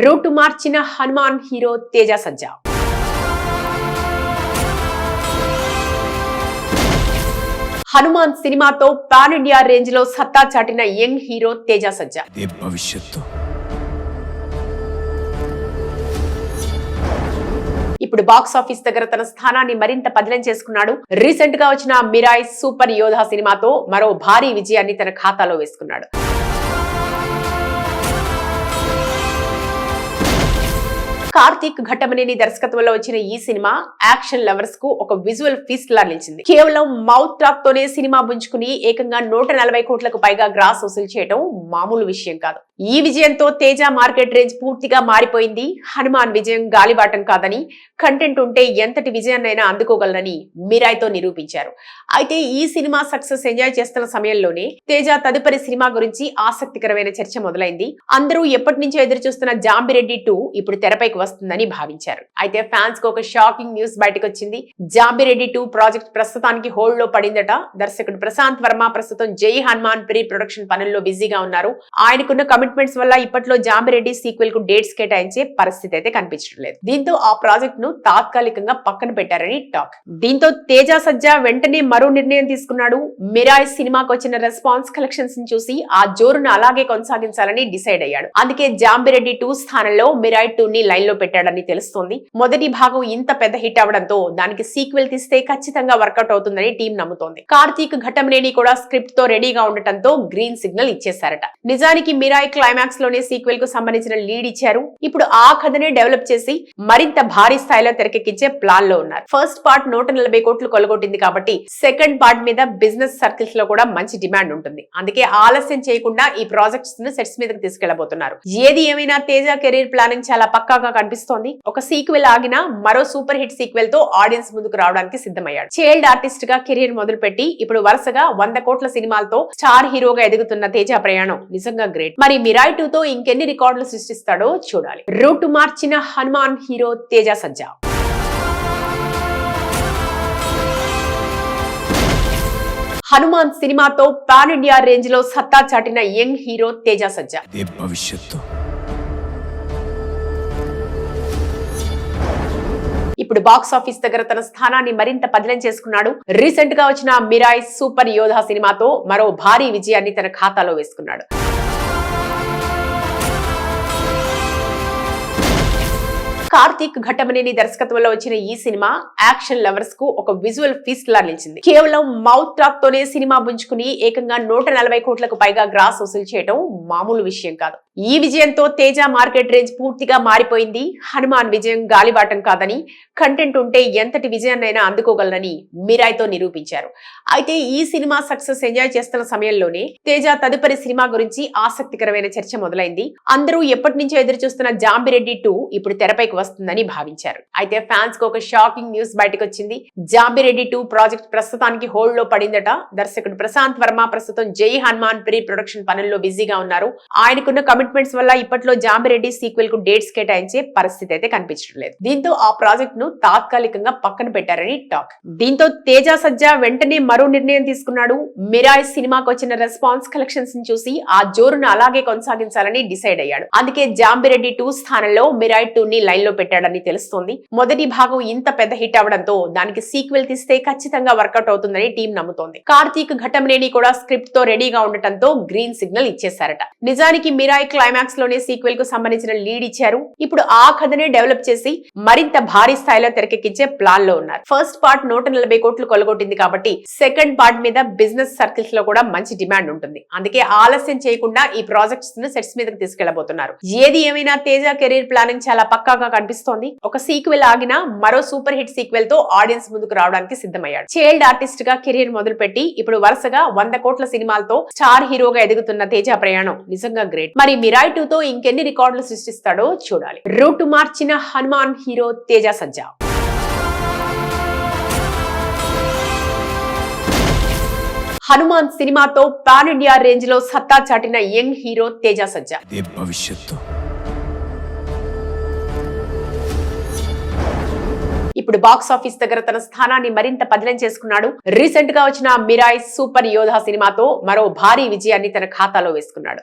Route మార్చిన Hanuman hero Teja సజ్జా. హనుమాన్ సినిమాతో pan India range లో సత్తా చాటిన యంగ్ హీరో తేజ సజ్జా. ఇప్పుడు బాక్స్ ఆఫీస్ దగ్గర తన స్థానాన్ని మరింత పదిలం చేసుకున్నాడు. రీసెంట్ గా వచ్చిన మిరాయ్ సూపర్ యోధా సినిమాతో మరో భారీ విజయాన్ని తన ఖాతాలో వేసుకున్నాడు. కార్తీక్ ఘట్టమనేని దర్శకత్వంలో వచ్చిన ఈ సినిమా యాక్షన్ లవర్స్ కు ఒక విజువల్ ఫీస్ట్ లా నిలిచింది. కేవలం మౌత్ టాక్ తోనే సినిమా పుంజుకుని ఏకంగా 140 కోట్లకు పైగా గ్రాస్ వసూలు చేయడం మామూలు విషయం కాదు. ఈ విజయంతో తేజ మార్కెట్ రేంజ్ పూర్తిగా మారిపోయింది. హనుమాన్ విజయం గాలిబాటం కాదని, కంటెంట్ ఉంటే ఎంతటి విజయాన్నైనా అందుకోగలనని మిరాయ్తో నిరూపించారు. అయితే ఈ సినిమా సక్సెస్ ఎంజాయ్ చేస్తున్న సమయంలోనే తేజ తదుపరి సినిమా గురించి ఆసక్తికరమైన చర్చ మొదలైంది. అందరూ ఎప్పటి నుంచో ఎదురు చూస్తున్న జాంబిరెడ్డి 2 ఇప్పుడు తెరపైకి వస్తుందని భావించారు. అయితే ఫ్యాన్స్ కు ఒక షాకింగ్ న్యూస్ బయటకు వచ్చింది. జాంబిరెడ్డి 2 ప్రాజెక్ట్ ప్రస్తుతానికి హోల్డ్ లో పడిందట. దర్శకుడు ప్రశాంత్ వర్మ ప్రస్తుతం జై హనుమాన్ ప్రీ ప్రొడక్షన్ పనుల్లో బిజీగా ఉన్నారు. ఆయనకున్న కమిట్మెంట్స్ వల్ల ఇప్పట్లో జాంబిరెడ్డి సీక్వెల్ కు డేట్స్ కేటాయించే పరిస్థితి అయితే కనిపించడం లేదు. దీంతో ఆ ప్రాజెక్ట్ ను తాత్కాలికంగా పక్కన పెట్టారని టాక్. దీంతో తేజ సజ్జా వెంటనే మరో నిర్ణయం తీసుకున్నాడు. మిరాయ్ సినిమాకు వచ్చిన రెస్పాన్స్ కలెక్షన్స్ ని చూసి ఆ జోరును అలాగే కొనసాగించాలని డిసైడ్ అయ్యాడు. అందుకే జాంబిరెడ్డి 2 స్థానంలో మిరాయ్ 2 ని లైన్ లో పెట్టాడని తెలుస్తోంది. మొదటి భాగం ఇంత పెద్ద హిట్ అవడంతో దానికి సీక్వెల్ తీస్తే ఖచ్చితంగా వర్కౌట్ అవుతుందని టీం నమ్ముతోంది. కార్తీక్ ఘట్టమనేని కూడా స్క్రిప్ట్ తో రెడీగా ఉండటంతో గ్రీన్ సిగ్నల్ ఇచ్చేశారట. నిజానికి మిరాయ్ క్లైమాక్స్ లోనే సీక్వెల్ కు సంబంధించిన లీడ్ ఇచ్చారు. ఇప్పుడు ఆ కథనే డెవలప్ చేసి మరింత భారీ స్థాయిలో తెరకెక్కించే ప్లాన్ లో ఉన్నారు. ఫస్ట్ పార్ట్ 140 కోట్లు కొలగొట్టింది కాబట్టి సెకండ్ పార్ట్ మీద బిజినెస్ సర్కిల్స్ లో కూడా మంచి డిమాండ్ ఉంటుంది. అందుకే ఆలస్యం చేయకుండా ఈ ప్రాజెక్ట్స్ ను సెట్స్ మీదకి తీసుకెళ్లబోతున్నారు. ఏది ఏమైనా తేజ కెరీర్ ప్లానింగ్ చాలా పక్కాగా కనిపిస్తోంది. ఒక సీక్వెల్ ఆగినా మరో సూపర్ హిట్ సీక్వెల్ తో ఆడియన్స్ ముందుకు రావడానికి సిద్ధమయ్యాడు. చైల్డ్ ఆర్టిస్ట్ గా కెరీర్ మొదలుపెట్టి ఇప్పుడు వరుసగా 100 కోట్ల సినిమాలతో స్టార్ హీరోగా ఎదుగుతున్న తేజ ప్రయాణం నిజంగా గ్రేట్. మరి మిరాయ్ 2 తో ఇంకెన్ని రికార్డులు సృష్టిస్తాడో చూడాలి. రూటు మార్చిన హనుమాన్ హీరో తేజ సజ్జా. హనుమాన్ సినిమాతో పాన్ ఇండియా రేంజ్ లో సత్తా చాటిన యంగ్ హీరో తేజ సజ్జా. ఇప్పుడు బాక్స్ ఆఫీస్ దగ్గర తన స్థానాన్ని మరింత పదిలం చేసుకున్నాడు. రీసెంట్ గా వచ్చిన మిరాయ్ సూపర్ యోధా సినిమాతో మరో భారీ విజయాన్ని తన ఖాతాలో వేసుకున్నాడు. కార్తీక్ ఘట్టమనేని దర్శకత్వంలో వచ్చిన ఈ సినిమా యాక్షన్ లవర్స్ కు ఒక విజువల్ ఫీస్ట్ లా నిలిచింది. కేవలం మౌత్ టాక్ తోనే సినిమా పుంజుకుని ఏకంగా 140 కోట్లకు పైగా గ్రాస్ వసూలు చేయడం మామూలు విషయం కాదు. ఈ విజయంతో తేజ మార్కెట్ రేంజ్ పూర్తిగా మారిపోయింది. హనుమాన్ విజయం గాలిబాటం కాదని, కంటెంట్ ఉంటే ఎంతటి విజయాన్నైనా అందుకోగలనని మిరాయ్తో నిరూపించారు. అయితే ఈ సినిమా సక్సెస్ ఎంజాయ్ చేస్తున్న సమయంలోనే తేజ తదుపరి సినిమా గురించి ఆసక్తికరమైన చర్చ మొదలైంది. అందరూ ఎప్పటి నుంచో ఎదురు చూస్తున్న జాంబిరెడ్డి 2 ఇప్పుడు తెరపైకి వస్తుందని భావించారు. అయితే ఫ్యాన్స్ కు ఒక షాకింగ్ న్యూస్ బయటకు వచ్చింది. జాంబిరెడ్డి 2 ప్రాజెక్ట్ ప్రస్తుతానికి హోల్డ్ లో పడిందట. దర్శకుడు ప్రశాంత్ వర్మ ప్రస్తుతం జై హనుమాన్ ప్రీ ప్రొడక్షన్ పనుల్లో బిజీగా ఉన్నారు. ఆయనకున్న కమిట్మెంట్స్ వల్ల ఇప్పట్లో జాంబిరెడ్డి సీక్వెల్ కు డేట్స్ కేటాయించే పరిస్థితి అయితే కనిపించడం లేదు. దీంతో ఆ ప్రాజెక్ట్ ను తాత్కాలికంగా పక్కన పెట్టారని టాక్. దీంతో తేజ సజ్జా వెంటనే మరో నిర్ణయం తీసుకున్నాడు. మిరాయ్ సినిమాకు వచ్చిన రెస్పాన్స్ కలెక్షన్స్ ని చూసి ఆ జోరును అలాగే కొనసాగించాలని డిసైడ్ అయ్యాడు. అందుకే జాంబిరెడ్డి 2 స్థానంలో మిరాయ్ 2 ని లైన్ లో పెట్టాడని తెలుస్తోంది. మొదటి భాగం ఇంత పెద్ద హిట్ అవడంతో దానికి సీక్వెల్ తీస్తే ఖచ్చితంగా వర్కౌట్ అవుతుందని టీం నమ్ముతోంది. కార్తీక్ ఘట్టమనేని కూడా స్క్రిప్ట్ తో రెడీగా ఉండటంతో గ్రీన్ సిగ్నల్ ఇచ్చేశారట. నిజానికి మిరాయ్ క్లైమాక్స్ లోనే సీక్వెల్ కు సంబంధించిన లీడ్ ఇచ్చారు. ఇప్పుడు ఆ కథనే డెవలప్ చేసి మరింత భారీ స్థాయిలో తెరకెక్కించే ప్లాన్ లో ఉన్నారు. ఫస్ట్ పార్ట్ 140 కోట్లు కొలగొట్టింది కాబట్టి సెకండ్ పార్ట్ మీద బిజినెస్ సర్కిల్స్ లో కూడా మంచి డిమాండ్ ఉంటుంది. అందుకే ఆలస్యం చేయకుండా ఈ ప్రాజెక్ట్స్ ను సెట్స్ మీదకి తీసుకెళ్లబోతున్నారు. ఏది ఏమైనా తేజ కెరీర్ ప్లానింగ్ చాలా పక్కాగా కనిపిస్తోంది. ఒక సీక్వెల్ ఆగినా మరో సూపర్ హిట్ సీక్వెల్ తో ఆడియన్స్ ముందుకు రావడానికి సిద్ధమయ్యాడు. చైల్డ్ ఆర్టిస్ట్ గా కెరీర్ మొదలుపెట్టి ఇప్పుడు వరుసగా 100 కోట్ల సినిమాలతో స్టార్ హీరోగా ఎదుగుతున్న తేజ ప్రయాణం నిజంగా గ్రేట్. మరి మిరాయ్ 2 తో ఇంకెన్ని రికార్డులు సృష్టిస్తాడో చూడాలి. రూటు మార్చిన హనుమాన్ హీరో తేజ సజ్జా. హనుమాన్ సినిమాతో పాన్ ఇండియా రేంజ్ లో సత్తా చాటిన యంగ్ హీరో తేజ సజ్జా. ఇప్పుడు బాక్స్ ఆఫీస్ దగ్గర తన స్థానాన్ని మరింత పదిలం చేసుకున్నాడు. రీసెంట్ గా వచ్చిన మిరాయ్ సూపర్ యోధా సినిమాతో మరో భారీ విజయాన్ని తన ఖాతాలో వేసుకున్నాడు.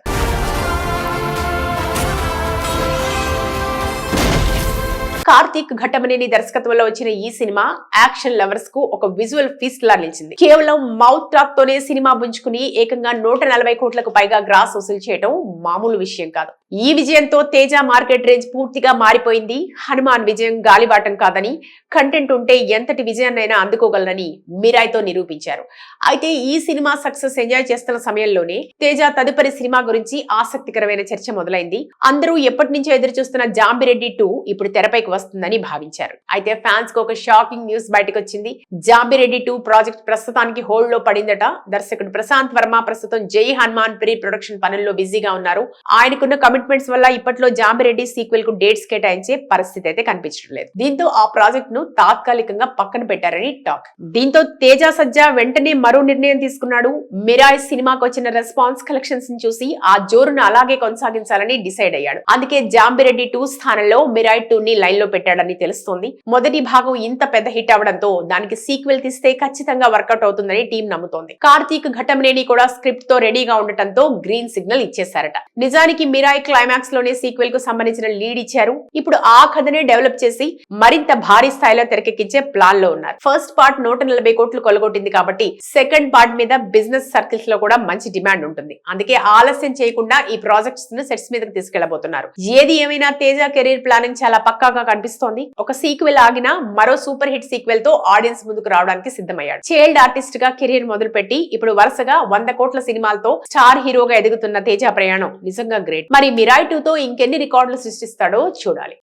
కార్తీక్ ఘట్టమనేని దర్శకత్వంలో వచ్చిన ఈ సినిమా యాక్షన్ లవర్స్ కు ఒక విజువల్ ఫీస్ట్ లా నిలిచింది. కేవలం మౌత్ టాక్ తోనే సినిమా పుంజుకుని ఏకంగా 140 కోట్లకు పైగా గ్రాస్ వసూలు చేయడం మామూలు విషయం కాదు. ఈ విజయంతో తేజ మార్కెట్ రేంజ్ పూర్తిగా మారిపోయింది. హనుమాన్ విజయం గాలిబాటం కాదని, కంటెంట్ ఉంటే ఎంతటి విజయాన్నైనా అందుకోగలనని మిరాయ్తో నిరూపించారు. అయితే ఈ సినిమా సక్సెస్ ఎంజాయ్ చేస్తున్న సమయంలోనే తేజ తదుపరి సినిమా గురించి ఆసక్తికరమైన చర్చ మొదలైంది. అందరూ ఎప్పటి నుంచో ఎదురు చూస్తున్న జాంబిరెడ్డి 2 ఇప్పుడు తెరపైకి వస్తుందని భావించారు. అయితే ఫ్యాన్స్ కు ఒక షాకింగ్ న్యూస్ బయటకు వచ్చింది. జాంబిరెడ్డి 2 ప్రాజెక్ట్ ప్రస్తుతానికి హోల్డ్ లో పడిందట. దర్శకుడు ప్రశాంత్ వర్మ ప్రస్తుతం జై హనుమాన్ ప్రీ ప్రొడక్షన్ పనుల్లో బిజీగా ఉన్నారు. ఆయనకున్న కమిట్మెంట్స్ వల్ల ఇప్పట్లో జాంబిరెడ్డి సీక్వెల్ కు డేట్స్ కేటాయించే పరిస్థితి అయితే కనిపించడం లేదు. దీంతో ఆ ప్రాజెక్ట్ ను తాత్కాలికంగా పక్కన పెట్టారని టాక్. దీంతో తేజ సజ్జా వెంటనే మరో నిర్ణయం తీసుకున్నాడు. మిరాయ్ సినిమాకు వచ్చిన రెస్పాన్స్ కలెక్షన్స్ ని చూసి ఆ జోరును అలాగే కొనసాగించాలని డిసైడ్ అయ్యాడు. అందుకే జాంబిరెడ్డి 2 స్థానంలో మిరాయ్ 2 ని లైన్ లో పెట్టాడని తెలుస్తోంది. మొదటి భాగం ఇంత పెద్ద హిట్ అవడంతో దానికి సీక్వెల్ తీస్తే ఖచ్చితంగా వర్కౌట్ అవుతుందని టీం నమ్ముతోంది. కార్తీక్ ఘట్టమనేని కూడా స్క్రిప్ట్ తో రెడీగా ఉండటంతో గ్రీన్ సిగ్నల్ ఇచ్చేశారట. నిజానికి మిరాయ్ క్లైమాక్స్ లోనే సీక్వెల్ కు సంబంధించిన లీడ్ ఇచ్చారు. ఇప్పుడు ఆ కథనే డెవలప్ చేసి మరింత భారీ స్థాయిలో తెరకెక్కించే ప్లాన్ లో ఉన్నారు. ఫస్ట్ పార్ట్ 140 కోట్లు కొలగొట్టింది కాబట్టి సెకండ్ పార్ట్ మీద బిజినెస్ సర్కిల్స్ లో కూడా మంచి డిమాండ్ ఉంటుంది. అందుకే ఆలస్యం చేయకుండా ఈ ప్రాజెక్ట్స్ ను సెట్స్ మీదకి తీసుకెళ్లబోతున్నారు. ఏది ఏమైనా తేజ కెరీర్ ప్లానింగ్ చాలా పక్కాగా కనిపిస్తోంది. ఒక సీక్వెల్ ఆగినా మరో సూపర్ హిట్ సీక్వెల్ తో ఆడియన్స్ ముందుకు రావడానికి సిద్ధమయ్యాడు. చైల్డ్ ఆర్టిస్ట్ గా కెరీర్ మొదలుపెట్టి ఇప్పుడు వరుసగా 100 కోట్ల సినిమాలతో స్టార్ హీరోగా ఎదుగుతున్న తేజ ప్రయాణం నిజంగా గ్రేట్. మరి మిరాయ్ 2 తో ఇంకెన్ని రికార్డులు సృష్టిస్తాడో చూడాలి.